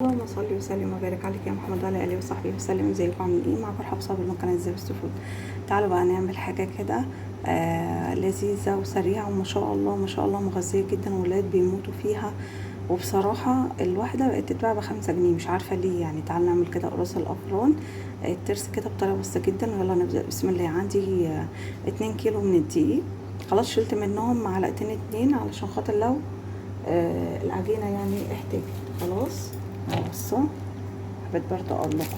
اللهم صل وسلم وبارك عليك يا محمد وعلى اله وصحبه وسلم. ازيكم عاملين ايه؟ معاكم حفصه بالمكان ازاي فود. تعالوا بقى نعمل حاجه كده لذيذه وسريعه وما شاء الله ما شاء الله مغذيه جدا، والولاد بيموتوا فيها. وبصراحه الواحده بقت تتباع ب5 جنيه، مش عارفه ليه. يعني تعالوا نعمل كده قرص الافران الترس كده بطريقه بسيطه جدا. يلا نبدا بسم الله. عندي 2 كيلو من الدقيق. خلاص شلت منهم معلقتين 2 علشان خاطر لو العجينه يعني احتاجت. خلاص بصوا، حبيت برضه اقول لكم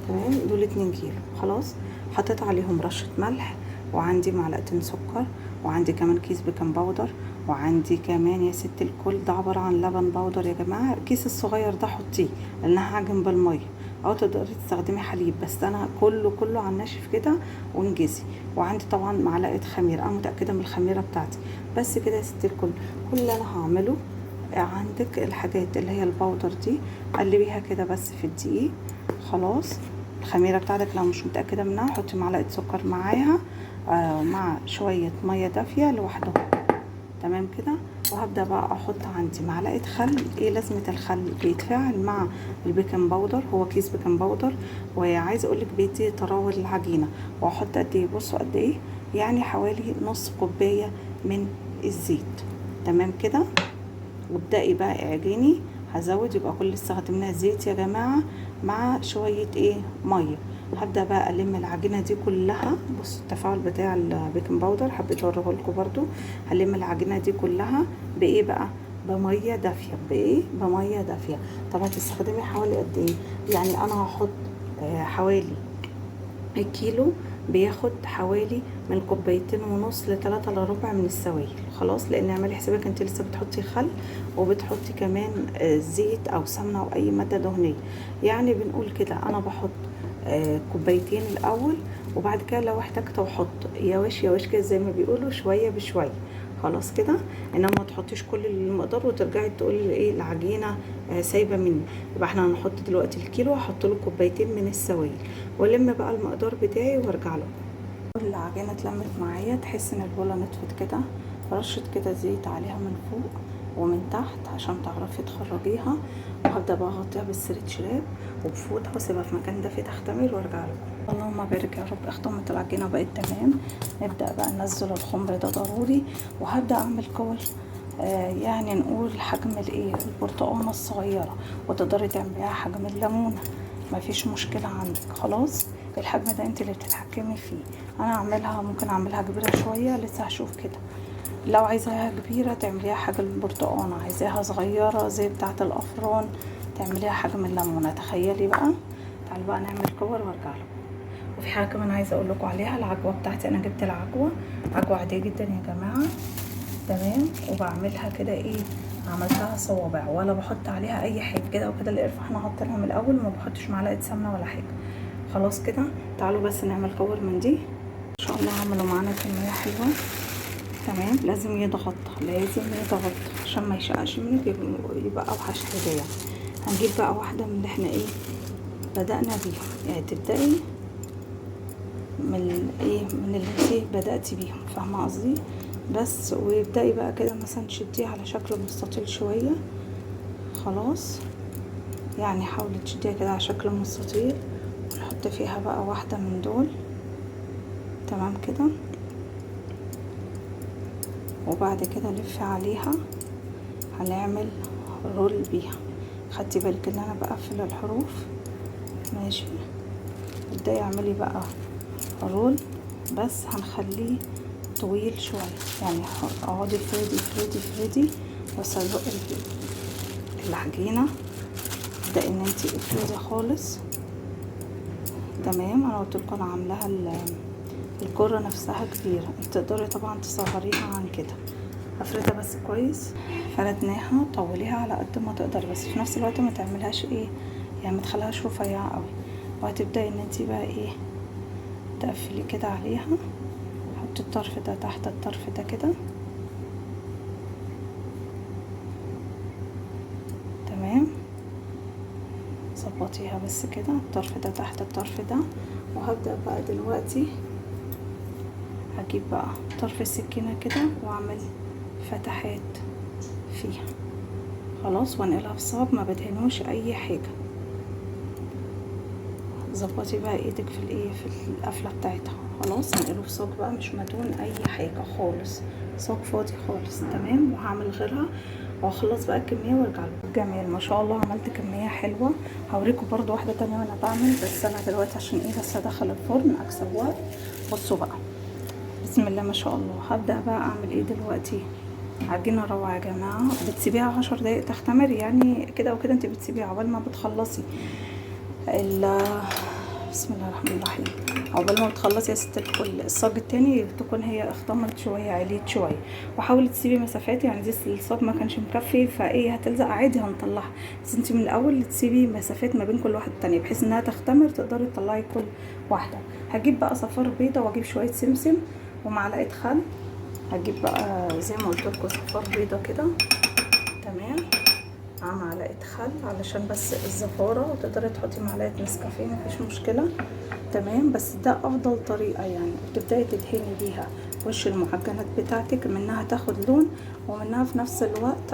تمام. دول 2 كيلو. خلاص حطيت عليهم رشه ملح، وعندي معلقتين سكر، وعندي كمان كيس بيكنج باودر، وعندي كمان يا ست الكل ده عباره عن لبن باودر يا جماعه. الكيس الصغير ده حطيه لانها عجن بالميه، او تقدري تستخدمي حليب، بس انا كله على الناشف كده وانجزي. وعندي طبعا معلقه خميره، انا متاكده من الخميره بتاعتي. بس كده يا ست الكل، كل اللي انا هعمله عندك الحاجات اللي هي الباودر دي قلبيها كده بس في الدقيق. خلاص الخميره بتاعتك لو مش متاكده منها حطي معلقه سكر معاها مع شويه ميه دافيه لوحدهم. تمام كده. وهبدا بقى احط عندي معلقه خل. ايه لازمه الخل؟ بيتفاعل مع البيكنج باودر، هو كيس بيكنج باودر، وعايزه اقول لك بيدي طراوه للعجينه. واحط قد ايه؟ بصوا قد ايه، يعني حوالي نص كوبايه من الزيت. تمام كده. وابدأي بقى اعجني. هزود، يبقى كل اللي استخدمناه زيت يا جماعة مع شوية مية. هبدأ بقى ألم العجينة دي كلها. بصوا التفاعل بتاع البيكنج باودر، حبيت اوريه لكم برضو. هلم العجينة دي كلها بايه بقى؟ بمية دافية. بمية دافية. طب هتستخدمي حوالي قد ايه؟ يعني انا هحط حوالي الكيلو بياخد حوالي من 2.5 ل3 الا ربع من السوائل. خلاص، لان اعملي حسابك انت لسه بتحطي خل وبتحطي كمان زيت او سمنه او اي ماده دهنيه. يعني بنقول كده انا بحط 2 الاول، وبعد كده لو احتجت احط يا وش كده زي ما بيقولوا شويه بشويه. خلاص كده. انما ما تحطيش كل المقدار وترجعي تقولي العجينه سايبه مني. يبقى احنا هنحط دلوقتي الكيلو، هحط له 2 من السوائل، والم بقى المقدار بتاعي وارجع له. العجينه اتلمت معايا، تحس ان البوله نطفت كده. رشه كده زيت عليها من فوق ومن تحت عشان تعرفي تخرجيها. وهبدا بقى اغطيها بالستريتش راب وبفوطه واسيبها في مكان دافي تختمر وارجع لكم. اللهم بارك يا رب. اختمت العجينه بقت تمام. نبدا بقى ننزل الخمر ده ضروري. وهبدا اعمل كور يعني نقول حجم البرتقانه الصغيره، وتقدري تعمليها حجم الليمونه، مفيش مشكله عندك. خلاص الحجم ده انت اللي بتتحكمي فيه. انا اعملها، ممكن اعملها كبيره شويه، لسه هشوف كده. لو عايزاها كبيره تعمليها حجم البرتقانه، عايزاها صغيره زي بتاعه الافران تعمليها حجم الليمونه. تخيلي بقى. تعالوا بقى نعمل كور وارجع لكم. وفي حاجه كمان عايزه اقول لكم عليها، العجوه بتاعتي. انا جبت العجوه، عجوه عاديه جدا يا جماعه. تمام. وبعملها كده عملتها صوابع، ولا بحط عليها اي حاجه كده وكده. القرفه احنا حاطينها من الاول، ما بحطش معلقه سمنه ولا حاجه. خلاص كده. تعالوا بس نعمل كور من دي. ان شاء الله عملوا معانا كميه حلوه. تمام. لازم يضغط عشان ما يشقش منك، يبقى اوحش حاجه يعني. هنجيب بقى واحده من اللي احنا بدأنا بيهم. يعني تبدأي من من اللي انت بدأتي بيهم، فاهمه قصدي؟ بس ويبدأي بقى كده مثلا تشديها على شكل مستطيل شويه. خلاص، يعني حاولي تشديها كده على شكل مستطيل، ونحط فيها بقى واحده من دول. تمام كده. وبعد كده لفي عليها، هنعمل رول بيها. خدتي بالك ان انا بقفل الحروف؟ ماشي. ابدأي اعملي بقى رول، بس هنخليه طويل شويه. يعني اقعدي افردي بس العجينه. ابدأي ان انتي افردي خالص. تمام. انا قلت لكم انا عاملاها الكرة نفسها كبيرة، انت تقدري طبعا تصغريها عن كده. هفردها بس كويس. فردناها، طوليها على قد ما تقدري، بس في نفس الوقت ما تعملهاش يعني ما تخليهاش رفيعة قوي. وهتبداي ان انت بقى تقفلي كده عليها. حطي الطرف ده تحت الطرف ده كده. تمام. ظبطيها بس كده، الطرف ده تحت الطرف ده. وهبدأ بقى دلوقتي هجيب بقى طرف السكينة كده واعمل فتحات فيها. خلاص، وانقلها في صاج، ما بدهنوش اي حاجه. ظبطي بقى ايدك في الايه، في القفله بتاعتها. خلاص هنقله في صاج بقى مش مدهون اي حاجه خالص، صاج فاضي خالص. تمام. وهعمل غيرها واخلص بقى الكميه وارجع لكم. جميل ما شاء الله، عملت كميه حلوه. هوريكم برضو واحده تانية وانا بعمل، بس انا دلوقتي عشان ايه بس ادخل الفرن اكسب وقت. بصوا بقى، بسم الله ما شاء الله. هبدا بقى اعمل ايه دلوقتي. عجينه روعه يا جماعه، بتسيبيها 10 دقايق تختمر، يعني كده وكده انت بتسيبيها عقبال ما بتخلصي بسم الله الرحمن الرحيم. عقبال ما بتخلصي يا ست الكل الصاج التاني تكون هي اختمرت شويه، عليت شويه. وحاولي تسيبي مسافات، يعني دي الصاج ما كانش مكفي فايه هتلزق عادي هنطلعها، بس انت من الاول تسيبي مسافات ما بين كل واحده التانيه بحيث انها تختمر تقدري تطلعي كل واحده. هجيب بقى صفار بيضه واجيب شويه سمسم ومعلقه خل. هجيب بقى زي ما قلت لكم صفار بيضه كده. تمام. مع معلقه خل علشان بس الزفاره، وتقدري تحطي معلقه نسكافيه مفيش مشكله. تمام. بس ده افضل طريقه يعني، وتبداي تدهني بيها وش المعجنات بتاعتك منها تاخد لون، ومنها في نفس الوقت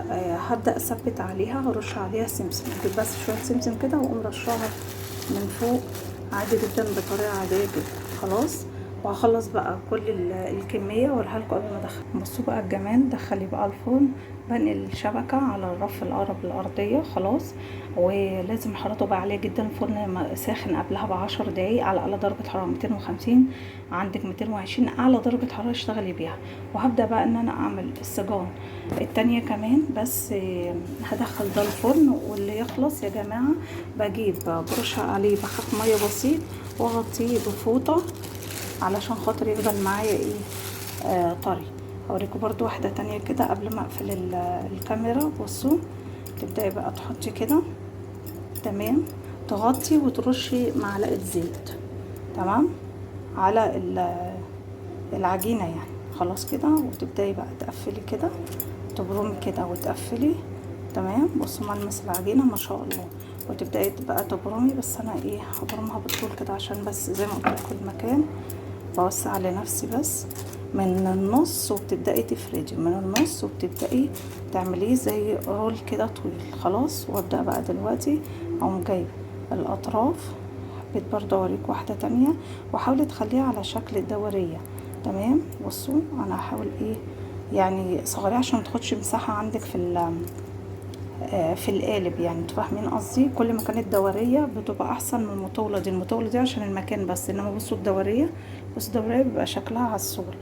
هبدا اثبت عليها، هرش عليها سمسم. اجيب بس شويه سمسم كده واقوم رشاها من فوق عادي جدا بطريقه عاديه جدا. خلاص. وهخلص بقى كل الكميه واوريها لكم قبل ما ادخل. بصوا بقى الجمال. دخلي بقى الفرن، بنقل الشبكه على الرف القرب الارضيه. خلاص. ولازم حرارته بقى عاليه جدا، الفرن ساخن قبلها ب10 دقايق على اعلى درجه حراره 250. عندك 220 اعلى درجه حراره اشتغلي بيها. وهبدا بقى ان انا اعمل السجان التانية كمان، بس هدخل ده الفرن. واللي يخلص يا جماعه بجيب برش عليه بخاف ميه بسيط واغطيه بفوطه علشان خاطر يفضل معايا ايه طري. هوريكم برضو واحدة تانية كده قبل ما اقفل الكاميرا. بصوا، تبدأي بقى تحطي كده. تمام. تغطي وترشي معلقة زيت. تمام. على العجينة يعني. خلاص كده. وتبدأي بقى تقفلي كده، تبرمي كده وتقفلي. تمام. بصوا ملمس العجينة ما شاء الله. وتبدأي بقى تبرمي، بس انا ايه هبرمها بالطول كده عشان بس زي ما قلت لكم المكان بوسع لنفسي بس من النص، وبتبدأي تفردي من النص وبتبدأي تعمليه زي رول كده طويل. خلاص. وابدأ بقى دلوقتي اقوم جايب الاطراف. حبيت برضه اوريك واحدة تانية، وحاولي تخليها على شكل الدورية. تمام. بصوا انا هحاول ايه يعني صغيرة عشان متاخدش مساحة عندك في القالب، يعني انتوا فاهمين قصدي. كل ما كانت دوريه بتبقى احسن من المطوله دي. المطوله دي عشان المكان بس، انما بصوا الدوريه، بصوا الدوريه بيبقى شكلها عسول.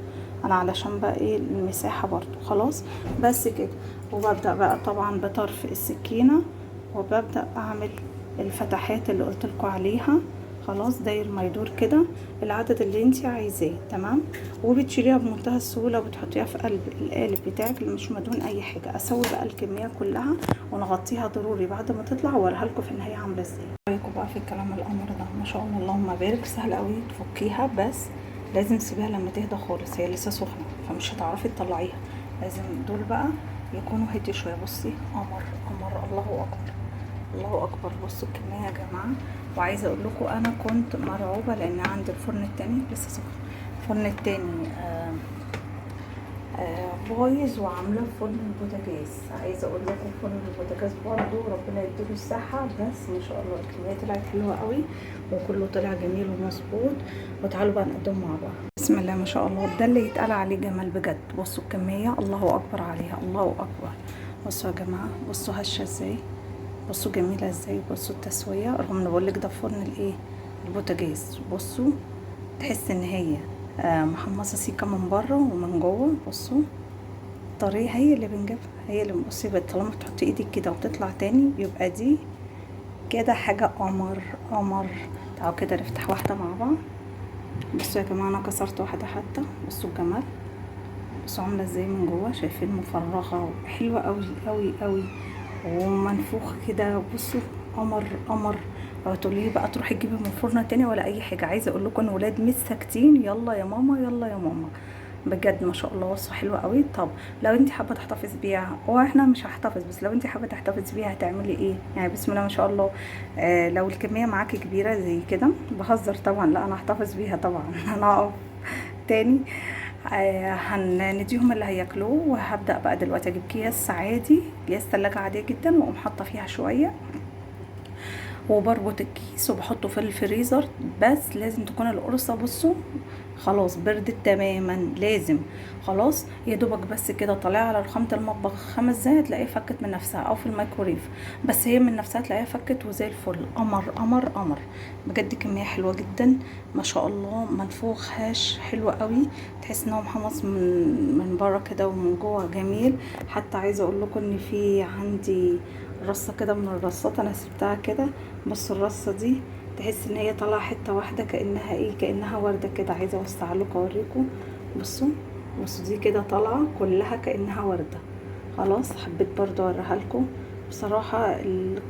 انا علشان بقى ايه المساحه برضو. خلاص. بس كده. وببدا بقى طبعا بطرف السكينه وببدا اعمل الفتحات اللي قلت لكم عليها. خلاص. داير ما يدور كده العدد اللي انت عايزاه. تمام. وبتشيليها بمنتهى السهوله وبتحطيها في قلب القالب بتاعك اللي مش مدهون اي حاجه. اسوي بقى الكميه كلها ونغطيها ضروري بعد ما تطلع واوريها لكم في النهايه عامله ازاي. رايكم بقى في الكلام الامر ده ما شاء الله اللهم بارك. سهل قوي تفكيها، بس لازم تسيبيها لما تهدى خالص، هي لسه سخنه فمش هتعرفي تطلعيها. لازم دول بقى يكونوا هدي شويه. بصي قمر قمر، الله اكبر الله اكبر. بصوا الكميه يا جماعه. وعايزه اقول لكم انا كنت مرعوبه لان عندي الفرن التاني لسه سخن. الفرن التاني بايظ وعامله فرن البوتاجاز. عايزه اقول لكم فرن البوتاجاز برضو ربنا يديله الصحه، بس ما شاء الله الكميه طلعت حلوه قوي وكله طلع جميل ومظبوط. وتعالوا بقى نقدم مع بعض. بسم الله ما شاء الله. ده اللي يتقال عليه جمال بجد. بصوا الكميه الله اكبر عليها، الله اكبر. بصوا يا جماعه، بصوا هشه ازاي، بصوا جميله ازاي. بصوا التسويه، رغم ان بقول لك ده فرن الايه البوتاجاز. بصوا تحس ان هي محمصه سيكه من بره ومن جوه. بصوا الطريقه هي اللي بنجيبها، هي اللي بصي طالما تحطي ايدك كده وتطلع تاني يبقى دي كده حاجه قمر قمر. تعالوا كده نفتح واحده مع بعض. بصوا يا جماعه انا كسرت واحده حتى. بصوا الجمال، بصوا عامله ازاي من جوه، شايفين مفرغه حلوه قوي قوي قوي ومنفوخه كده. بصوا قمر قمر. لو تقولي بقى تروحي تجيبي من فرن تاني ولا اي حاجه، عايزه اقول لكم ان ولاد مش ساكتين، يلا يا ماما يلا يا ماما بجد ما شاء الله. وصفه حلوه قوي. طب لو انت حابه تحتفظي بيها، واحنا مش هحتفظ، بس لو انت حابه تحتفظي بيها هتعملي ايه يعني؟ بسم الله ما شاء الله. لو الكميه معاكي كبيره زي كده، بهزر طبعا، لا انا هحتفظ بيها طبعا. انا اقف تاني هنديهم اللي هياكلوه. وهبدأ بقى دلوقتي اجيب اكياس عادي، اكياس تلاجة عادية جدا، واقوم حاطة فيها شوية وبربط الكيس وبحطه في الفريزر. بس لازم تكون القرصة بصوا خلاص بردت تماما، لازم خلاص يا دوبك بس كده طالعه على رخامة المطبخ 5 دقايق تلاقيها فكت من نفسها، او في الميكرويف بس هي من نفسها تلاقيها فكت وزي الفل. قمر قمر قمر بجد، كمية حلوة جدا ما شاء الله، منفوخهاش حلوة قوي، تحس ان هو محمص من بره كده ومن جوه جميل. حتى عايزه اقول لكم ان في عندي رصه كده من الرصات انا سبتها كده، بصوا الرصه دي تحس ان هي طالعه حته واحده كانها ايه، كانها ورده كده. عايزه اوسع لكم اوريكم، بصوا بصوا دي كده طالعه كلها كانها ورده. خلاص حبيت برضو اوريها لكم. بصراحه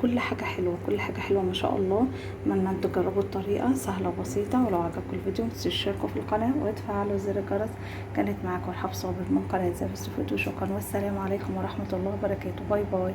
كل حاجه حلوه، كل حاجه حلوه ما شاء الله. اتمنى انتوا تجربوا الطريقه سهله وبسيطه. ولو عجبكم الفيديو متنسوش تشتركوا في القناه وتفعلوا زر الجرس. كانت معاكم رحاب صابر من قناه زي فود، وشكرا والسلام عليكم ورحمه الله وبركاته. باي باي.